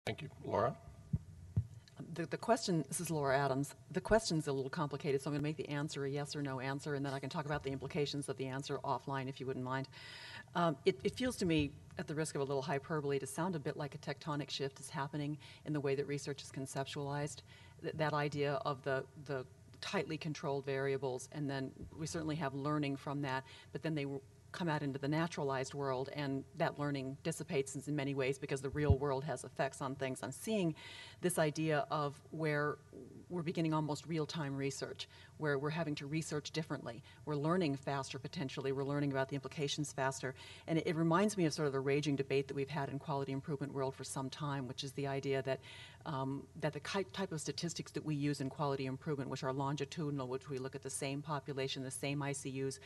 Thank you. Laura? The question, this is Laura Adams, the question's a little complicated, so I'm going to make the answer a yes or no answer, and then I can talk about the implications of the answer offline if you wouldn't mind. It feels to me, at the risk of a little hyperbole, to sound a bit like a tectonic shift is happening in the way that research is conceptualized. That idea of the tightly controlled variables, and then we certainly have learning from that, but then they come out into the naturalized world, and that learning dissipates in many ways because the real world has effects on things. I'm seeing this idea of where we're beginning almost real-time research, where we're having to research differently. We're learning faster potentially. We're learning about the implications faster. And it reminds me of sort of the raging debate that we've had in quality improvement world for some time, which is the idea that that the type of statistics that we use in quality improvement, which are longitudinal, which we look at the same population, the same ICUs,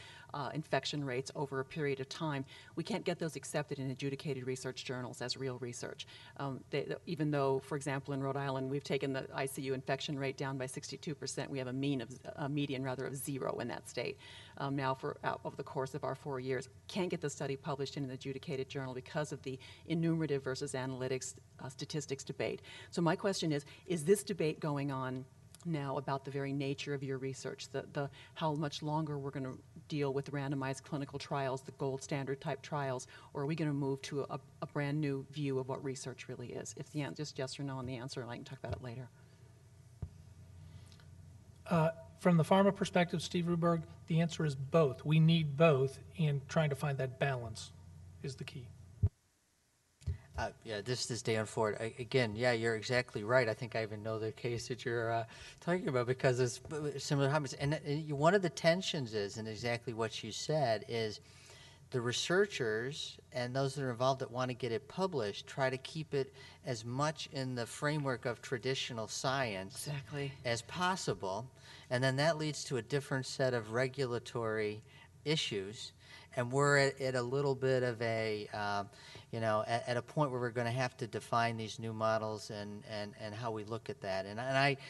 infection rates over a period of time, we can't get those accepted in adjudicated research journals as real research. Even though, for example, in Rhode Island, we've taken the ICU infection rate down by 62%, we have a median of 0 in that state. Now over the course of our 4 years, can't get the study published in an adjudicated journal because of the enumerative versus analytics statistics debate. So my question is this debate going on now about the very nature of your research, the how much longer we're going to deal with randomized clinical trials, the gold standard type trials, or are we going to move to a brand new view of what research really is? If the just yes or no on the answer, and I can talk about it later. From the pharma perspective, Steve Ruberg, the answer is both. We need both, and trying to find that balance is the key. Yeah, this is Dan Ford. Again, yeah, you're exactly right. I think I even know the case that you're talking about because it's similar habits. And one of the tensions is, and exactly what you said, is the researchers and those that are involved that want to get it published try to keep it as much in the framework of traditional science as possible. And then that leads to a different set of regulatory issues. And we're at a little bit of a, at a point where we're going to have to define these new models and how we look at that.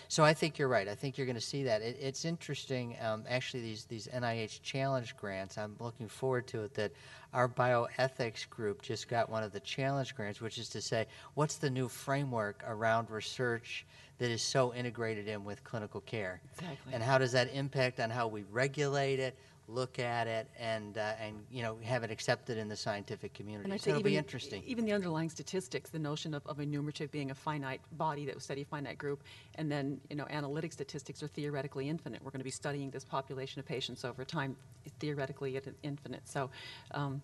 So I think you're right. I think you're going to see that. It's interesting, actually, these NIH challenge grants. I'm looking forward to it that our bioethics group just got one of the challenge grants, which is to say, what's the new framework around research that is so integrated in with clinical care? Exactly. And how does that impact on how we regulate it, look at it, and have it accepted in the scientific community. And I'd so say it'll even, be interesting. Even the underlying statistics, the notion of enumerative being a finite body that will study a finite group, and then analytic statistics are theoretically infinite. We're going to be studying this population of patients over time, theoretically at infinite. So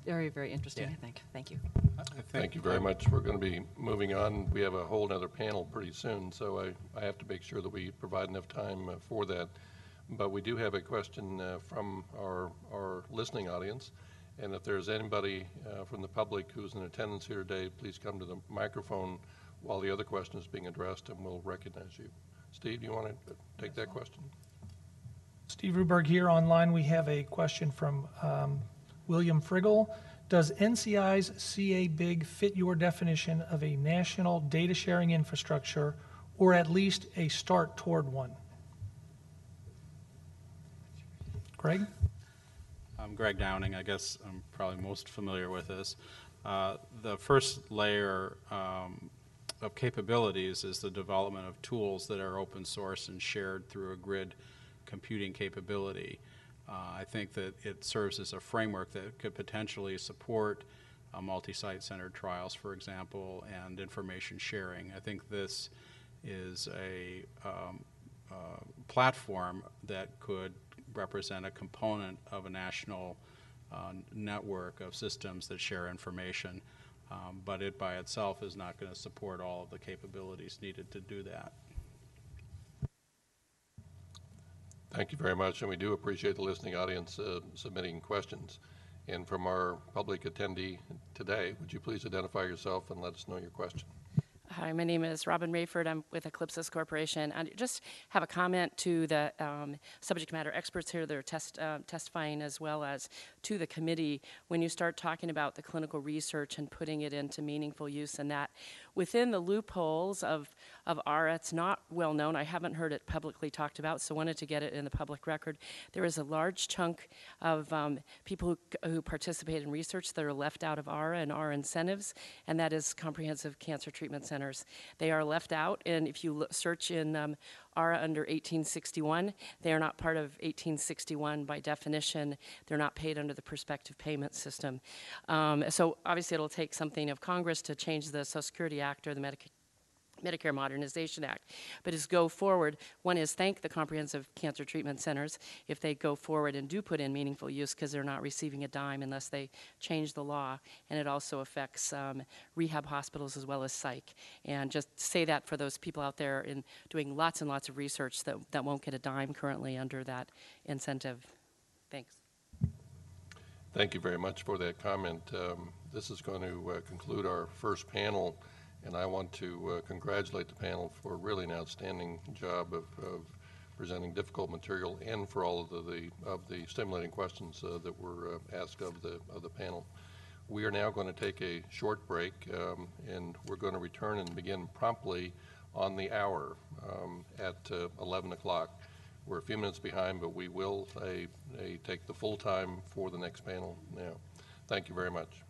very, very interesting, I think. Thank you. Thank you very much. We're going to be moving on. We have a whole other panel pretty soon, so I have to make sure that we provide enough time for that. But we do have a question from our listening audience, and if there's anybody from the public who's in attendance here today, please come to the microphone while the other question is being addressed, and we'll recognize you. Steve, you want to take that question? Steve Ruberg here online. We have a question from William Friggle. Does NCI's CA-BIG fit your definition of a national data sharing infrastructure, or at least a start toward one? Greg? I'm Greg Downing. I guess I'm probably most familiar with this. The first layer of capabilities is the development of tools that are open source and shared through a grid computing capability. I think that it serves as a framework that could potentially support multi-site centered trials, for example, and information sharing. I think this is a platform that could represent a component of a national network of systems that share information, but it by itself is not going to support all of the capabilities needed to do that. Thank you very much, and we do appreciate the listening audience submitting questions. And from our public attendee today, would you please identify yourself and let us know your question? Hi, my name is Robin Rayford. I'm with Eclipsis Corporation. I just have a comment to the subject matter experts here that are testifying, as well as to the committee. When you start talking about the clinical research and putting it into meaningful use and that, within the loopholes of ARA, it's not well known. I haven't heard it publicly talked about, so wanted to get it in the public record. There is a large chunk of people who participate in research that are left out of ARA and ARA incentives, and that is comprehensive cancer treatment centers. They are left out, and if you search in ARA under 1861, they are not part of 1861 by definition. They're not paid under the prospective payment system. So obviously it'll take something of Congress to change the Social Security Act or the Medicare Modernization Act. But as go forward, one is thank the comprehensive cancer treatment centers if they go forward and do put in meaningful use, because they're not receiving a dime unless they change the law. And it also affects rehab hospitals as well as psych. And just say that for those people out there in doing lots and lots of research that won't get a dime currently under that incentive. Thanks. Thank you very much for that comment. This is going to conclude our first panel, and I want to congratulate the panel for really an outstanding job of presenting difficult material and for all of the stimulating questions that were asked of the panel. We are now going to take a short break, and we're going to return and begin promptly on the hour at 11 o'clock. We're a few minutes behind, but we will take the full time for the next panel now. Thank you very much.